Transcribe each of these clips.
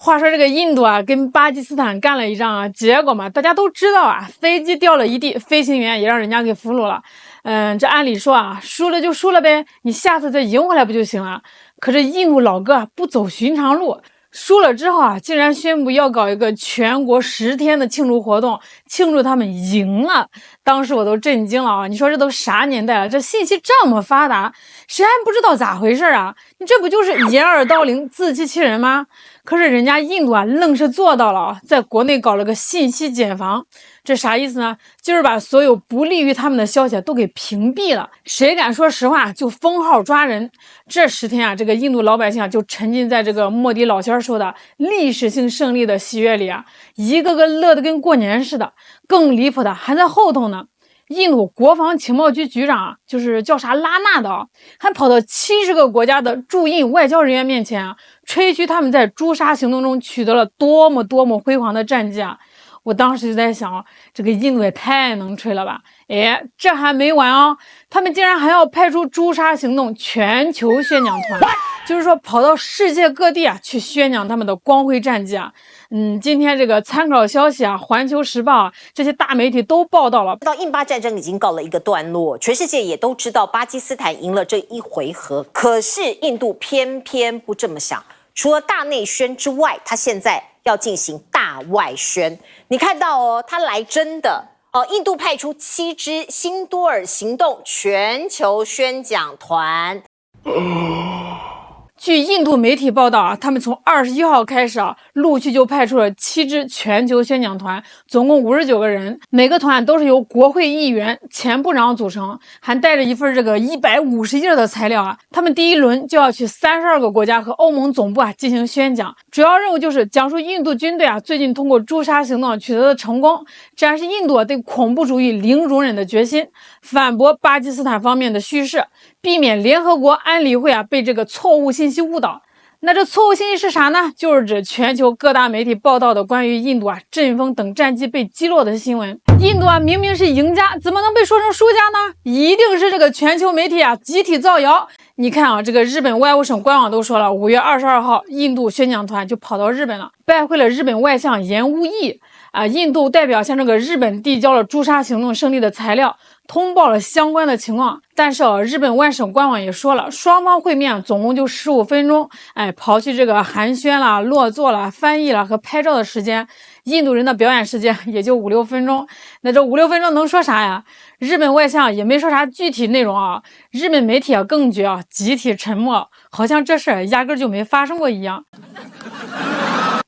话说这个印度啊，跟巴基斯坦干了一仗啊，结果嘛，大家都知道啊，飞机掉了一地，飞行员也让人家给俘虏了。这按理说啊，输了就输了呗，你下次再赢回来不就行了？可这印度老哥啊，不走寻常路。输了之后啊，竟然宣布要搞一个全国10天的庆祝活动，庆祝他们赢了。当时我都震惊了啊！你说这都啥年代了，这信息这么发达，谁还不知道咋回事啊？你这不就是掩耳盗铃、自欺欺人吗？可是人家印度啊，愣是做到了啊，在国内搞了个信息茧房。这啥意思呢？就是把所有不利于他们的消息都给屏蔽了，谁敢说实话就封号抓人。这10天啊，这个印度老百姓啊，就沉浸在这个莫迪老仙说的历史性胜利的喜悦里啊，一个个乐得跟过年似的。更离谱的还在后头呢。印度国防情报局局长啊，就是叫啥拉纳的啊，还跑到70个国家的驻印外交人员面前啊，吹嘘他们在诛杀行动中取得了多么辉煌的战绩啊！我当时就在想，这个印度也太能吹了吧！哎，这还没完啊，他们竟然还要派出诛杀行动全球宣讲团，就是说跑到世界各地啊去宣讲他们的光辉战绩啊。今天这个参考消息啊，《环球时报》啊，这些大媒体都报道了。到印巴战争已经告了一个段落，全世界也都知道巴基斯坦赢了这一回合，可是印度偏偏不这么想。除了大内宣之外，他现在要进行大外宣。你看到哦，他来真的哦！印度派出7支辛多尔行动全球宣讲团。据印度媒体报道啊，他们从21号开始啊，陆续就派出了7支全球宣讲团，总共59个人，每个团都是由国会议员、前部长组成，还带着一份这个150页的材料啊。他们第一轮就要去32个国家和欧盟总部啊进行宣讲，主要任务就是讲述印度军队啊最近通过诛杀行动取得的成功，展示印度对恐怖主义零容忍的决心，反驳巴基斯坦方面的叙事，避免联合国安理会啊被这个错误信息误导。那这错误信息是啥呢？就是指全球各大媒体报道的关于印度啊阵风等战绩被击落的新闻。印度啊明明是赢家，怎么能被说成输家呢？一定是这个全球媒体啊集体造谣。你看啊，这个日本外务省官网都说了，5月22号，印度宣讲团就跑到日本了，拜会了日本外相岩屋义啊。印度代表向这个日本递交了诛杀行动胜利的材料，通报了相关的情况。但是日本外省官网也说了，双方会面总共就15分钟，刨去这个寒暄啦、落座啦、翻译啦和拍照的时间，印度人的表演时间也就5、6分钟。那这5、6分钟能说啥呀？日本外相也没说啥具体内容啊。日本媒体啊更绝啊，集体沉默，好像这事儿压根就没发生过一样。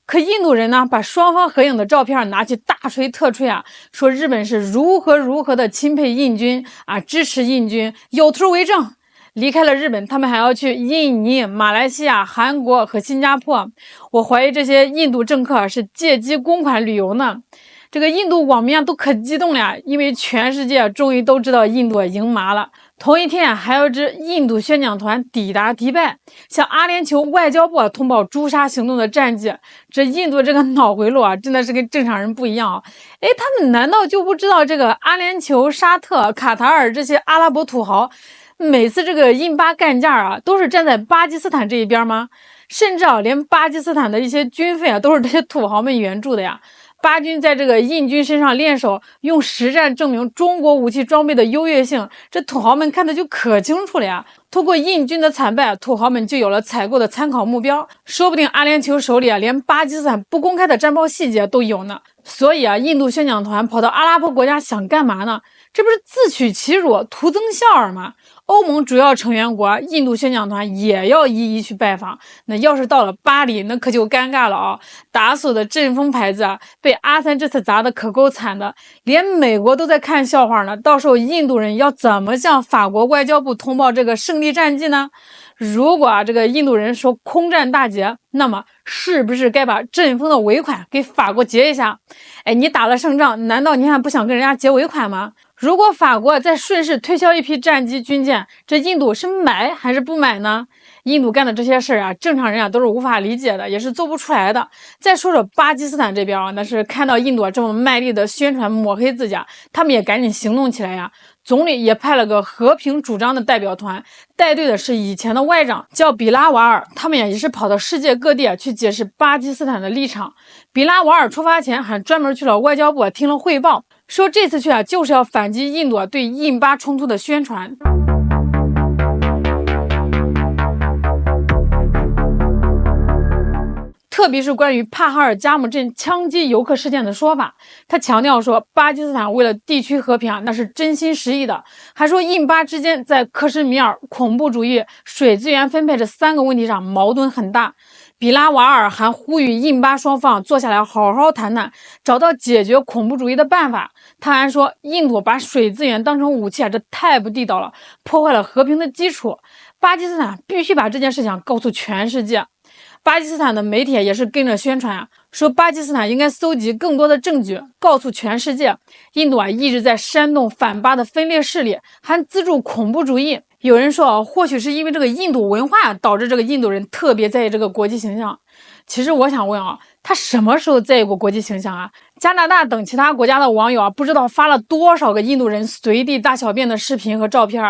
可印度人呢，把双方合影的照片拿去大吹特吹啊，说日本是如何的钦佩印军啊，支持印军，有图为证。离开了日本，他们还要去印尼、马来西亚、韩国和新加坡。我怀疑这些印度政客是借机公款旅游呢。这个印度网民都可激动了呀，因为全世界终于都知道印度赢麻了。同一天还有支印度宣讲团抵达迪拜，向阿联酋外交部通报诛杀行动的战绩。这印度这个脑回路啊，真的是跟正常人不一样啊！他们难道就不知道这个阿联酋、沙特、卡塔尔这些阿拉伯土豪，每次这个印巴干架啊，都是站在巴基斯坦这一边吗？甚至连巴基斯坦的一些军费都是这些土豪们援助的呀。巴军在这个印军身上练手，用实战证明中国武器装备的优越性，这土豪们看的就可清楚了呀。通过印军的惨败，土豪们就有了采购的参考目标，说不定阿联酋手里连巴基斯坦不公开的战报细节都有呢。所以印度宣讲团跑到阿拉伯国家想干嘛呢？这不是自取其辱，徒增笑耳吗？欧盟主要成员国印度宣讲团也要一一去拜访。那要是到了巴黎，那可就尴尬了啊！打索的阵风牌子被阿三这次砸的可够惨的，连美国都在看笑话呢。到时候印度人要怎么向法国外交部通报这个胜利战绩呢？如果这个印度人说空战大捷，那么是不是该把阵风的尾款给法国结一下？你打了胜仗，难道你还不想跟人家结尾款吗？如果法国再顺势推销一批战机军舰，这印度是买还是不买呢？印度干的这些事啊，正常人都是无法理解的，也是做不出来的。再说说巴基斯坦这边那是看到印度这么卖力的宣传抹黑自家，他们也赶紧行动起来呀。总理也派了个和平主张的代表团，带队的是以前的外长，叫比拉瓦尔。他们也是跑到世界各地去解释巴基斯坦的立场。比拉瓦尔出发前还专门去了外交部听了汇报，说这次去就是要反击印度对印巴冲突的宣传。特别是关于帕哈尔加姆镇枪击游客事件的说法，他强调说，巴基斯坦为了地区和平那是真心实意的，还说印巴之间在克什米尔、恐怖主义、水资源分配这3个问题上矛盾很大。比拉瓦尔还呼吁印巴双方坐下来好好谈谈，找到解决恐怖主义的办法。他还说，印度把水资源当成武器这太不地道了，破坏了和平的基础。巴基斯坦必须把这件事情告诉全世界。巴基斯坦的媒体也是跟着宣传说巴基斯坦应该搜集更多的证据，告诉全世界，印度一直在煽动反巴的分裂势力，还资助恐怖主义。有人说或许是因为这个印度文化导致这个印度人特别在意这个国际形象。其实我想问他什么时候在意过国际形象啊？加拿大等其他国家的网友不知道发了多少个印度人随地大小便的视频和照片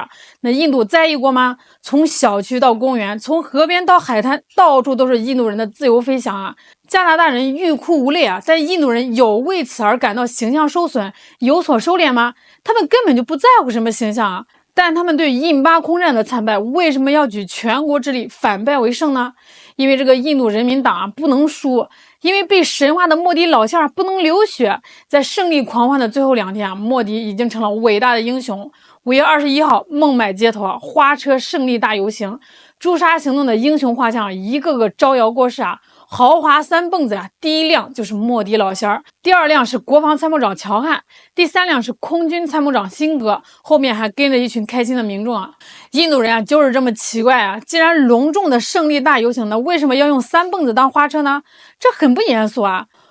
那印度在意过吗？从小区到公园，从河边到海滩，到处都是印度人的自由飞翔加拿大人欲哭无泪但印度人有为此而感到形象受损，有所收敛吗？他们根本就不在乎什么形象但他们对印巴空战的惨败，为什么要举全国之力反败为胜呢？因为这个印度人民党不能输，因为被神化的莫迪老乡不能流血。在胜利狂欢的最后2天莫迪已经成了伟大的英雄。5月21号，孟买街头花车胜利大游行，诛杀行动的英雄画像一个个招摇过市豪华3蹦子第1辆就是莫迪老仙儿，第2辆是国防参谋长乔汉，第3辆是空军参谋长辛格，后面还跟着一群开心的民众印度人就是这么奇怪既然隆重的胜利大游行呢，为什么要用3蹦子当花车呢？这很不严肃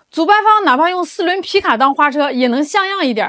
主办方哪怕用4轮皮卡当花车也能像样一点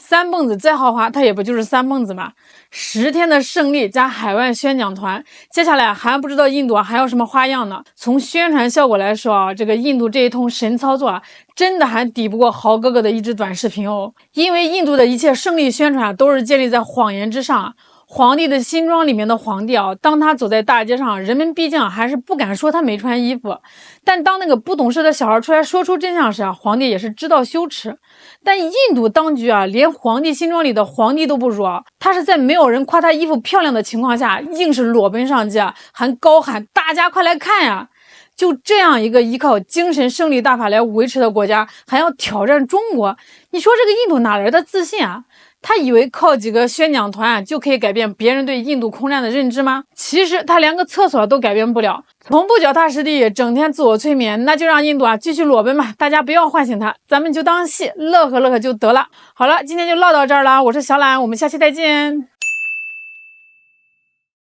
3蹦子再豪华，它也不就是3蹦子吗？10天的胜利加海外宣讲团，接下来还不知道印度还有什么花样呢。从宣传效果来说这个印度这一通神操作真的还抵不过豪哥哥的一支短视频因为印度的一切胜利宣传都是建立在谎言之上。皇帝的新装里面的皇帝当他走在大街上，人们毕竟还是不敢说他没穿衣服，但当那个不懂事的小孩出来说出真相时皇帝也是知道羞耻。但印度当局连皇帝新装里的皇帝都不如他是在没有人夸他衣服漂亮的情况下，硬是裸奔上街还高喊大家快来看就这样一个依靠精神胜利大法来维持的国家，还要挑战中国，你说这个印度哪来的自信他以为靠几个宣讲团就可以改变别人对印度空战的认知吗？其实他连个厕所都改变不了，从不脚踏实地，整天自我催眠，那就让印度继续裸奔吧，大家不要唤醒他，咱们就当戏，乐呵乐呵就得了。好了，今天就唠到这儿了，我是小懒，我们下期再见。